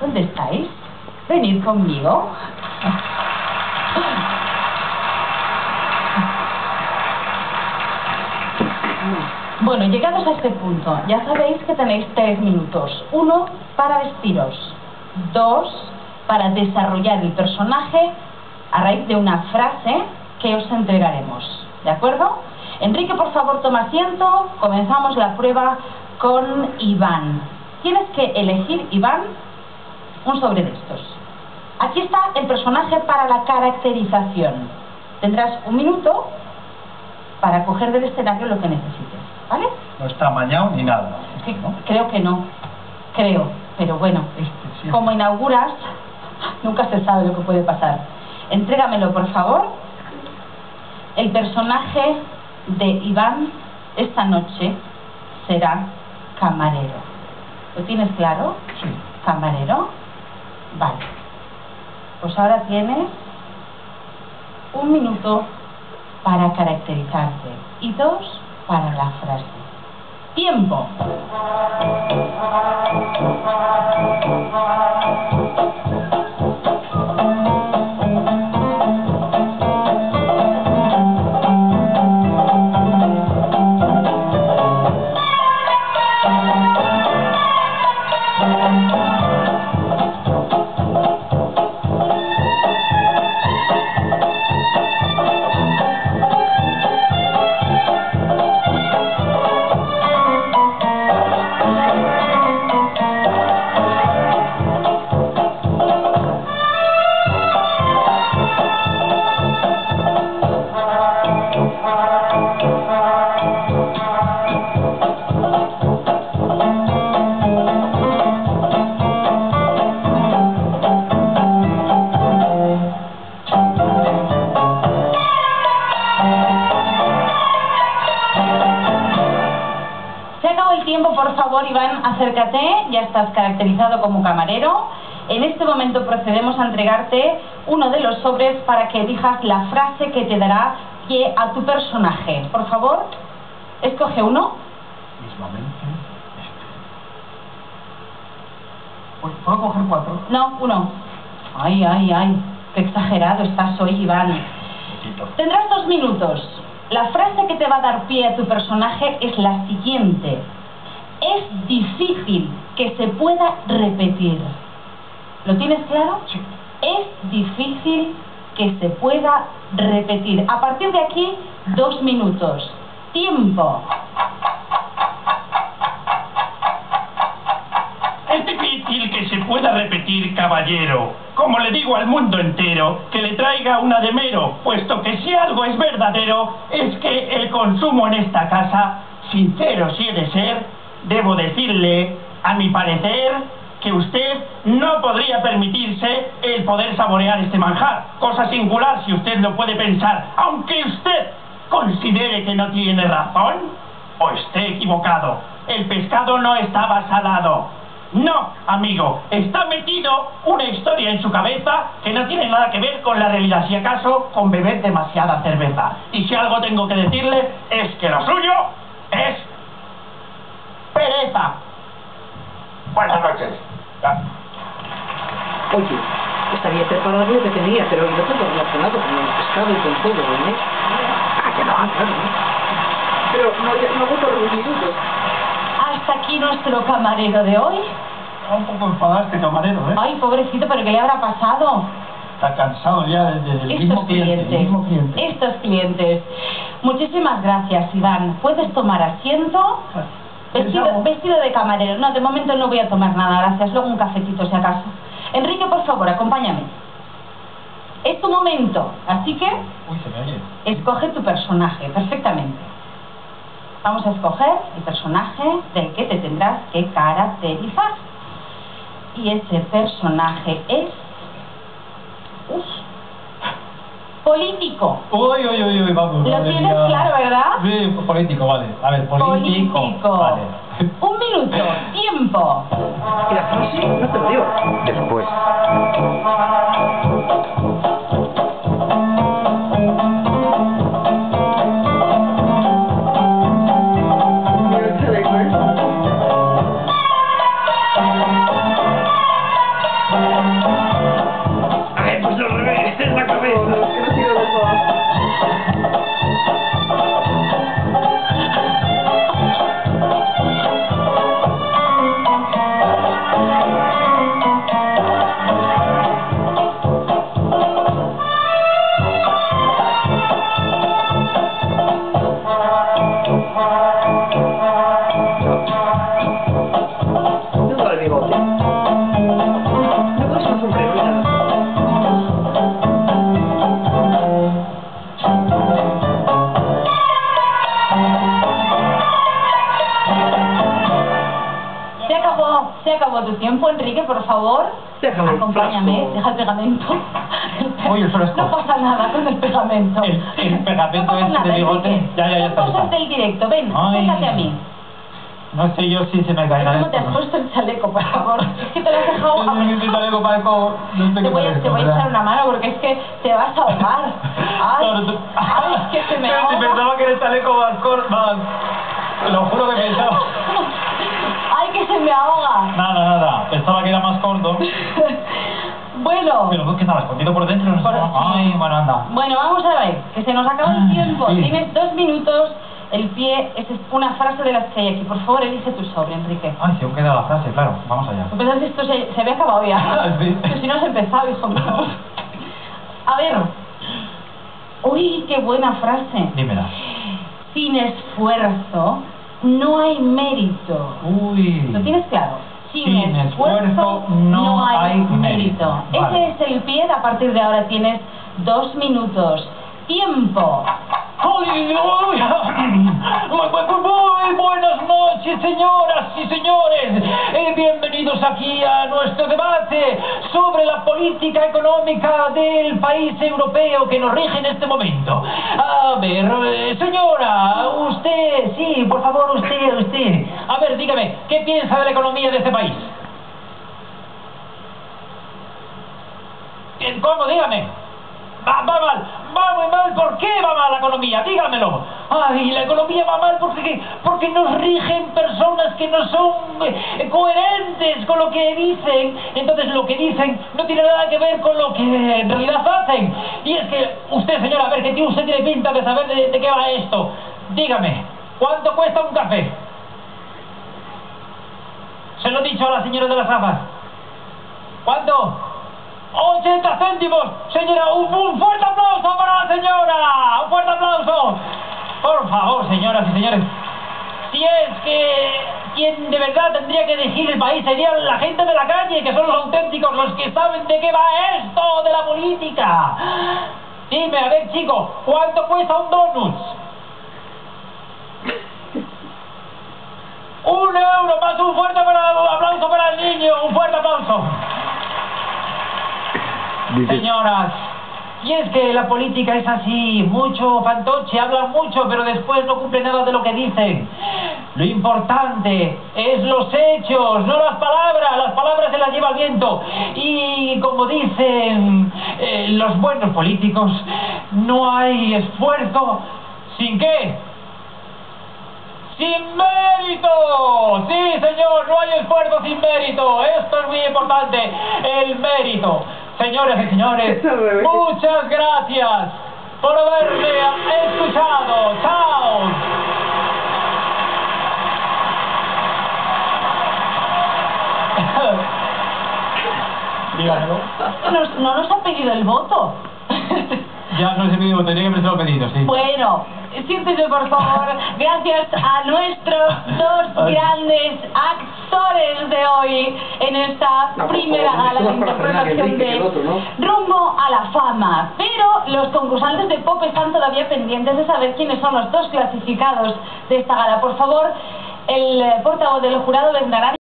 ¿Dónde estáis? Venid conmigo. Bueno, llegados a este punto, ya sabéis que tenéis 3 minutos. 1 para vestiros. 2 para desarrollar el personaje a raíz de una frase que os entregaremos. ¿De acuerdo? Enrique, por favor, toma asiento. Comenzamos la prueba con Iván. Tienes que elegir, Iván, un sobre de estos. Aquí está el personaje para la caracterización. Tendrás 1 minuto para coger del escenario lo que necesites, ¿vale? No está amañado ni nada. Sí, ¿no? Creo que no. Creo, pero bueno, como inauguras, nunca se sabe lo que puede pasar. Entrégamelo, por favor. El personaje de Iván esta noche será camarero. ¿Lo tienes claro? Sí. ¿Camarero? Vale. Pues ahora tienes 1 minuto para caracterizarte y 2 para la frase. ¡Tiempo! Por favor, Iván, acércate, ya estás caracterizado como camarero. En este momento procedemos a entregarte uno de los sobres para que elijas la frase que te dará pie a tu personaje. Por favor, escoge uno. Mismamente este. ¿Puedo coger 4? No, 1. Ay, ay, ay, qué exagerado estás hoy, Iván. Tendrás 2 minutos. La frase que te va a dar pie a tu personaje es la siguiente. Es difícil que se pueda repetir. ¿Lo tienes claro? Sí. Es difícil que se pueda repetir. A partir de aquí, 2 minutos. ¡Tiempo! Es difícil que se pueda repetir, caballero. Como le digo al mundo entero, que le traiga una de mero, puesto que si algo es verdadero, es que el consumo en esta casa, sincero si he de ser, debo decirle, a mi parecer, que usted no podría permitirse el poder saborear este manjar. Cosa singular si usted lo puede pensar, aunque usted considere que no tiene razón o esté equivocado. El pescado no estaba salado. No, amigo, está metido una historia en su cabeza que no tiene nada que ver con la realidad, si acaso con beber demasiada cerveza. Y si algo tengo que decirle es que lo suyo es pereza. Buenas noches. Oye, estaría preparado lo que tenía, pero no todo relacionado con el pescado y con todo, ¿eh? Ah, que no, claro. Pero no voto los minutos. Hasta aquí nuestro camarero de hoy. Está un poco enfadado este camarero, ¿eh? Ay, pobrecito, ¿pero qué le habrá pasado? Está cansado ya del mismo cliente. Estos clientes. Muchísimas gracias, Iván. ¿Puedes tomar asiento? Vestido de camarero. No, de momento no voy a tomar nada, gracias. Luego un cafetito, si acaso. Enrique, por favor, acompáñame. Es tu momento, así que... Uy, se me oye. Escoge tu personaje, perfectamente. Vamos a escoger el personaje del que te tendrás que caracterizar. Y ese personaje es... político. Uy, vamos. Lo tienes claro, ¿verdad? Sí, político, vale. A ver, político. Vale. 1 minuto, tiempo. ¿Y la frase? No te lo digo. Después. Enrique, por favor, Déjame el acompáñame, frasco. deja el pegamento. Uy, el frasco. No pasa nada con el pegamento. El pegamento no pasa este nada, de bigote. Enrique. Ya Son está. cosas del directo. Ven, Ay. acércate a mí. No sé yo si se me caerá ¿Cómo te has esto. puesto el chaleco, por favor? Es que te lo has dejado Yo mi apretado. chaleco parezco... No sé Te qué voy parezco, a ¿verdad? echar una mano porque es que te vas a ahogar. Ay, que se me Pero si ahoga. pensaba que era el chaleco más corto, más... Lo juro que pensaba... Ay, que se me ahoga. Nada. Pensaba que era más corto. Bueno. Pero ¿qué estaba escondido por dentro? No sé. Ay, bueno, anda. Bueno, vamos a ver, que se nos acaba el tiempo. Sí. Tienes 2 minutos. El pie es una frase de las que hay aquí. Por favor, elige tu sobre, Enrique. Ay, si aún queda la frase, claro. Vamos allá. ¿Tú pensás que esto se había acabado ya? Sí. Pero si no has empezado, hijo mío. A ver. Uy, qué buena frase. Dímela. Sin esfuerzo no hay mérito. Uy. ¿Lo tienes claro? Sin esfuerzo no hay mérito. Vale. Ese es el pie. A partir de ahora tienes 2 minutos. ¡Tiempo! Muy buenas noches, señoras y señores. Bienvenidos aquí a nuestro debate sobre la política económica del país europeo que nos rige en este momento. A ver, señora, usted, sí, por favor, usted. A ver, dígame, ¿qué piensa de la economía de este país? ¿Cómo? Dígame. Va muy mal. ¿Por qué va mal la economía? Dígamelo. Ay, la economía va mal porque nos rigen personas que no son coherentes con lo que dicen. Entonces lo que dicen no tiene nada que ver con lo que en realidad hacen. Y es que usted, señora, a ver, que usted tiene pinta de saber de qué va esto. Dígame, ¿cuánto cuesta un café? Se lo he dicho a la señora de las gafas. ¿Cuánto? 80 céntimos, señora, un fuerte aplauso para la señora, un fuerte aplauso. Por favor, señoras y señores, si es que quien de verdad tendría que dirigir el país sería la gente de la calle, que son los auténticos, los que saben de qué va esto de la política. Dime, a ver, chico, ¿cuánto cuesta un donut? 1 euro, más un fuerte aplauso para el niño, un fuerte aplauso. Señoras, y es que la política es así, mucho fantoche, hablan mucho, pero después no cumplen nada de lo que dicen. Lo importante es los hechos, no las palabras se las lleva el viento. Y como dicen los buenos políticos, no hay esfuerzo sin ¿qué? ¡Sin mérito! Sí, señor, no hay esfuerzo sin mérito. Esto es muy importante, el mérito. Señoras y señores, muchas gracias por haberme escuchado. ¡Chao! Dígamelo. No nos ha pedido el voto. Ya no he pedido, tenía que haberse pedido, sí. Bueno, siéntese por favor. Gracias a nuestros 2 grandes actores de hoy en esta primera gala de interpretación de Rumbo a la Fama. Pero los concursantes de Pop están todavía pendientes de saber quiénes son los 2 clasificados de esta gala. Por favor, el portavoz del jurado vendrá.